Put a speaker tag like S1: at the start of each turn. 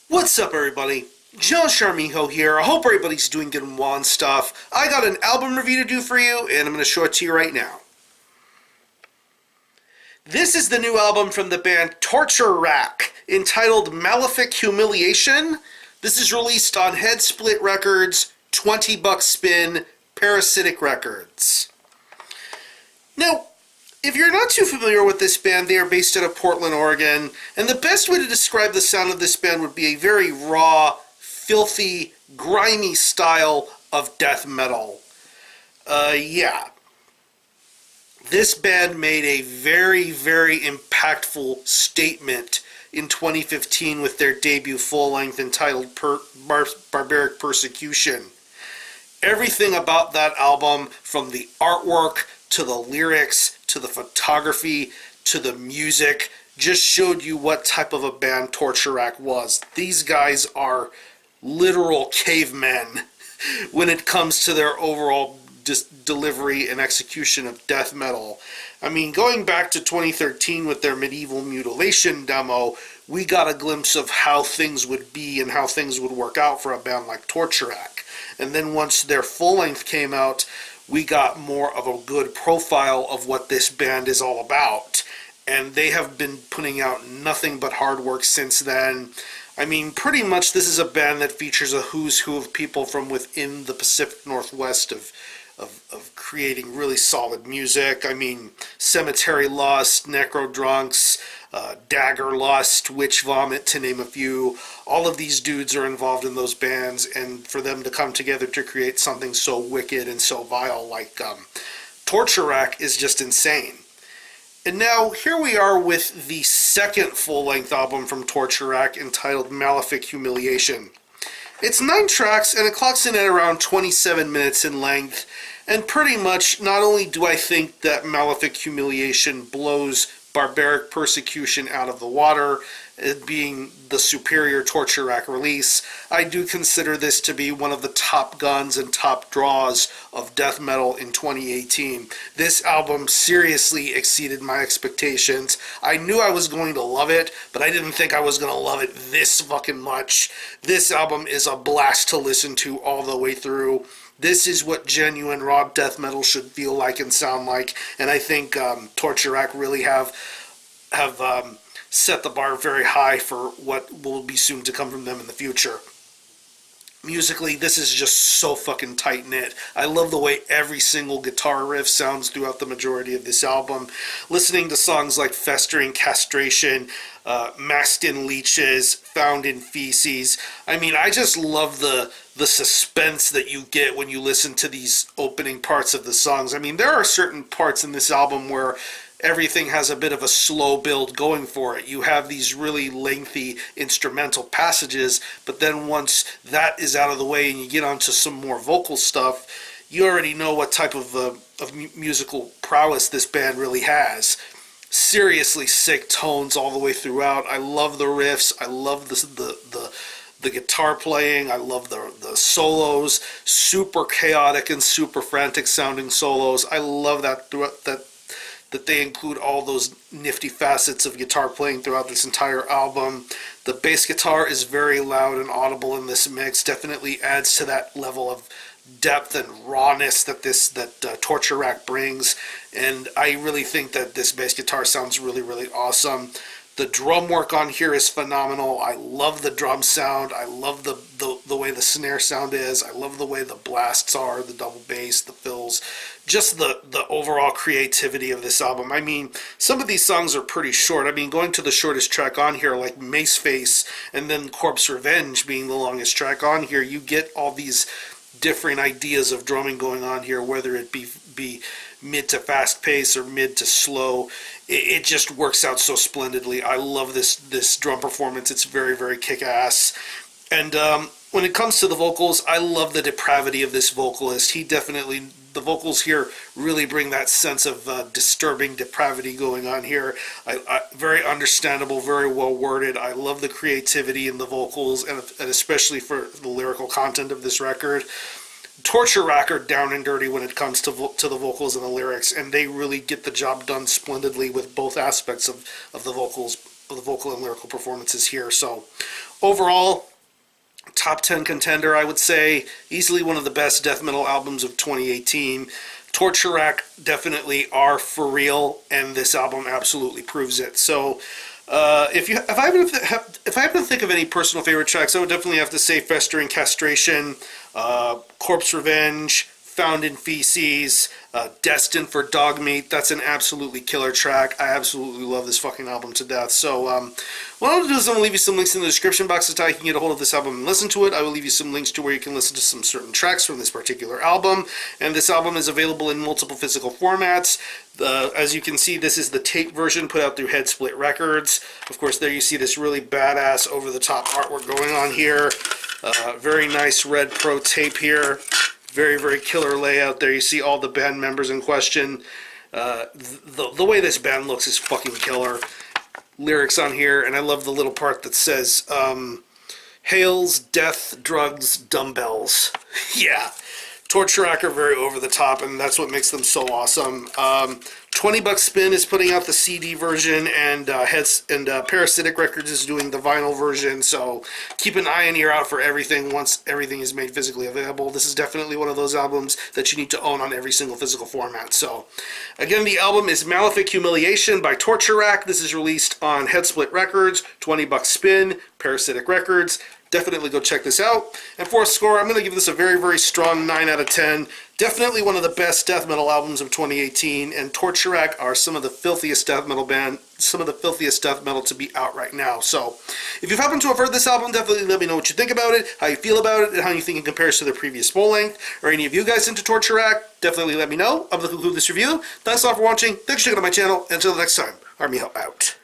S1: What's up, everybody? John Charmijo here. I hope everybody's doing good and well and stuff. I got an album review to do for you, and I'm going to show it to you right now. This is the new album from the band Torture Rack, entitled Malefic Humiliation. This is released on Headsplit Records, $20 spin, Parasitic Records. Now, if you're not too familiar with this band, they are based out of Portland, Oregon, and the best way to describe the sound of this band would be a very raw, filthy, grimy style of death metal. This band made a very, very impactful statement in 2015 with their debut full-length entitled Barbaric Persecution. Everything about that album, from the artwork to the lyrics, to the photography, to the music, just showed you what type of a band Torture Rack was. These guys are literal cavemen when it comes to their overall delivery and execution of death metal. I mean, going back to 2013 with their Medieval Mutilation demo, we got a glimpse of how things would be and how things would work out for a band like Torture Rack. And then once their full length came out, we got more of a good profile of what this band is all about. And they have been putting out nothing but hard work since then. I mean, pretty much this is a band that features a who's who of people from within the Pacific Northwest of creating really solid music. I mean, Cemetery Lust, Necro Drunks, Dagger Lust, Witch Vomit, to name a few. All of these dudes are involved in those bands, and for them to come together to create something so wicked and so vile like Torture Rack is just insane. And now, here we are with the second full-length album from Torture Rack, entitled Malefic Humiliation. It's 9 tracks, and it clocks in at around 27 minutes in length, and pretty much, not only do I think that Malefic Humiliation blows Barbaric Persecution out of the water, it being the superior Torture Rack release, I do consider this to be one of the top guns and top draws of death metal in 2018. This album seriously exceeded my expectations. I knew I was going to love it, but I didn't think I was going to love it this fucking much. This album is a blast to listen to all the way through. This is what genuine raw death metal should feel like and sound like, and I think Torture Rack really have set the bar very high for what will be soon to come from them in the future. Musically, this is just so fucking tight-knit. I love the way every single guitar riff sounds throughout the majority of this album. Listening to songs like Festering Castration, Masked in Leeches, Found in Feces. I mean, I just love the suspense that you get when you listen to these opening parts of the songs. I mean, there are certain parts in this album where everything has a bit of a slow build going for it. You have these really lengthy instrumental passages, but then once that is out of the way and you get onto some more vocal stuff, you already know what type of musical prowess this band really has. Seriously sick tones all the way throughout. I love the riffs. I love the guitar playing. I love the solos. Super chaotic and super frantic sounding solos. I love that they include all those nifty facets of guitar playing throughout this entire album. The bass guitar is very loud and audible in this mix. Definitely adds to that level of depth and rawness that Torture Rack brings. And I really think that this bass guitar sounds really, really awesome. The drum work on here is phenomenal. I love the drum sound. I love the way the snare sound is. I love the way the blasts are, the double bass, the fills. Just the overall creativity of this album. I mean, some of these songs are pretty short. I mean, going to the shortest track on here, like Mace Face, and then Corpse Revenge being the longest track on here, you get all these different ideas of drumming going on here, whether it be mid to fast pace or mid to slow. It just works out so splendidly. I love this drum performance. It's very, very kick-ass. And when it comes to the vocals, I love the depravity of this vocalist. The vocals here really bring that sense of disturbing depravity going on here. Very understandable, very well worded. I love the creativity in the vocals, and especially for the lyrical content of this record. Torture Rack are down and dirty when it comes to the vocals and the lyrics, and they really get the job done splendidly with both aspects of the vocals, of the vocal and lyrical performances here. So Overall, top 10 contender, I would say. Easily one of the best death metal albums of 2018. Torture Rack definitely are for real, and this album absolutely proves it. So, if I have to think of any personal favorite tracks, I would definitely have to say Festering Castration, Corpse Revenge, Found in Feces, Destined for Dog Meat. That's an absolutely killer track. I absolutely love this fucking album to death. So, what I'm going to do is I'm going to leave you some links in the description box as to how you can get a hold of this album and listen to it. I will leave you some links to where you can listen to some certain tracks from this particular album. And this album is available in multiple physical formats. As you can see, this is the tape version put out through Headsplit Records. Of course, there you see this really badass over-the-top artwork going on here. Very nice red pro tape here. Very, very killer layout there. You see all the band members in question. The way this band looks is fucking killer. Lyrics on here, and I love the little part that says, Hails, Death, Drugs, Dumbbells. Yeah. Torture Rack are very over the top, and that's what makes them so awesome. $20 Spin is putting out the CD version, and Parasitic Records is doing the vinyl version, so keep an eye and ear out for everything once everything is made physically available. This is definitely one of those albums that you need to own on every single physical format. So, again, the album is Malefic Humiliation by Torture Rack. This is released on Headsplit Records, $20 Spin, Parasitic Records. Definitely go check this out. And for a score, I'm going to give this a very, very strong 9 out of 10. Definitely one of the best death metal albums of 2018, and Torture Rack are some of the filthiest death metal to be out right now. So, if you happen to have heard this album, definitely let me know what you think about it, how you feel about it, and how you think it compares to their previous full length. Or any of you guys into Torture Rack, definitely let me know. I'm going to conclude this review. Thanks a lot for watching. Thanks for checking out my channel. And until next time, Army Help out.